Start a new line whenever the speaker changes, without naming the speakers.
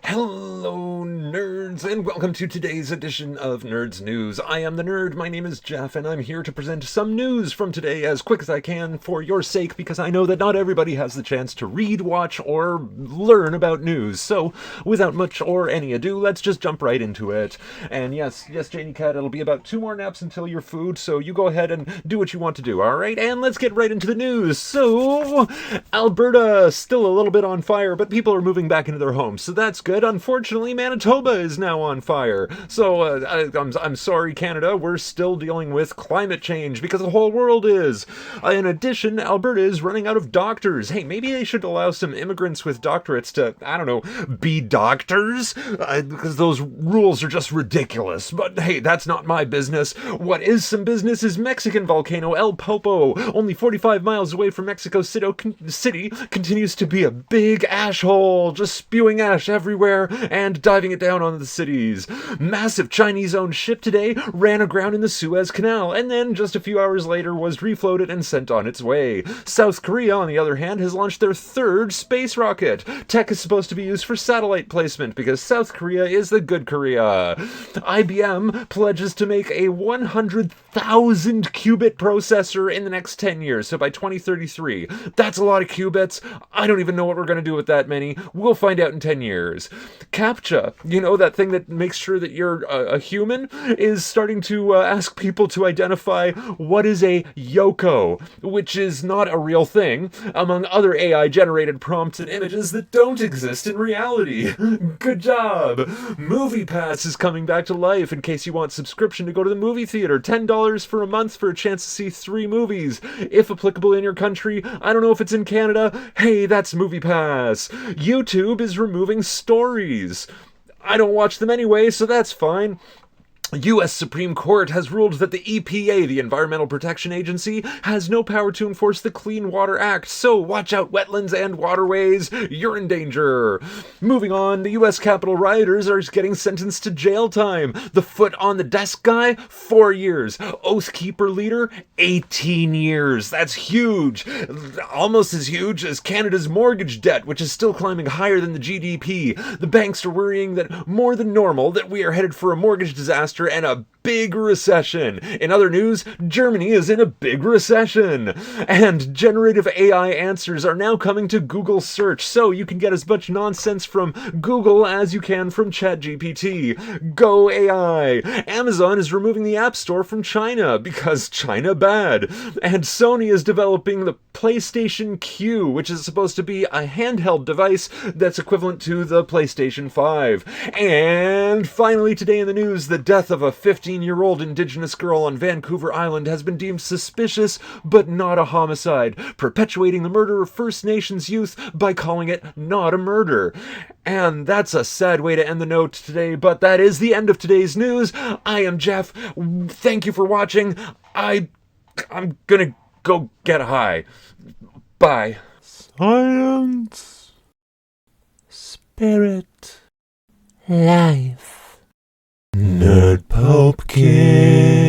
Hello, nerds, and welcome to today's edition of Nerds News. I am the nerd, my name is Jeff, and I'm here to present some news from today as quick as I can for your sake, because I know that not everybody has the chance to read, watch, or learn about news. So, without much or any ado, let's just jump right into it. And yes, Janie Cat, it'll be about 2 more naps until your food, so you go ahead and do what you want to do, alright? And let's get right into the news. So, Alberta, still a little bit on fire, but people are moving back into their homes, so that's good. Unfortunately, Manitoba is now on fire. So, I'm sorry, Canada, we're still dealing with climate change, because the whole world is. In addition, Alberta is running out of doctors. Hey, maybe they should allow some immigrants with doctorates to, I don't know, be doctors? Because those rules are just ridiculous. But hey, that's not my business. What is some business is Mexican volcano El Popo, only 45 miles away from Mexico City, continues to be a big ash hole, just spewing ash everywhere and diving it down on the cities. Massive Chinese-owned ship today ran aground in the Suez Canal, and then just a few hours later was refloated and sent on its way. South Korea, on the other hand, has launched their 3rd space rocket. Tech is supposed to be used for satellite placement because South Korea is the good Korea. IBM pledges to make a 100,000 qubit processor in the next 10 years, so by 2033. That's a lot of qubits. I don't even know what we're going to do with that many. We'll find out in 10 years. CAPTCHA, you know, that thing that makes sure that you're a human, is starting to ask people to identify what is a Yoko, which is not a real thing, among other AI-generated prompts and images that don't exist in reality. Good job! MoviePass is coming back to life in case you want subscription to go to the movie theater. $10 for a month for a chance to see 3 movies. If applicable in your country, I don't know if it's in Canada, hey, that's MoviePass. YouTube is removing stories. I don't watch them anyway, so that's fine. U.S. Supreme Court has ruled that the EPA, the Environmental Protection Agency, has no power to enforce the Clean Water Act, so watch out, wetlands and waterways, you're in danger. Moving on, the U.S. Capitol rioters are getting sentenced to jail time. The foot on the desk guy, 4 years. Oath Keeper leader, 18 years. That's huge. Almost as huge as Canada's mortgage debt, which is still climbing higher than the GDP. The banks are worrying that more than normal, that we are headed for a mortgage disaster and a big recession. In other news, Germany is in a big recession. And generative AI answers are now coming to Google search, so you can get as much nonsense from Google as you can from ChatGPT. Go AI! Amazon is removing the App Store from China because China bad. And Sony is developing the PlayStation Q, which is supposed to be a handheld device that's equivalent to the PlayStation 5. And finally today in the news, the death of a 15-year-old Indigenous girl on Vancouver Island has been deemed suspicious, but not a homicide, perpetuating the murder of First Nations youth by calling it not a murder. And that's a sad way to end the note today, but that is the end of today's news. I am Jeff. Thank you for watching. I'm gonna go get high. Bye.
Science, spirit, life. Nerd Pumpkin.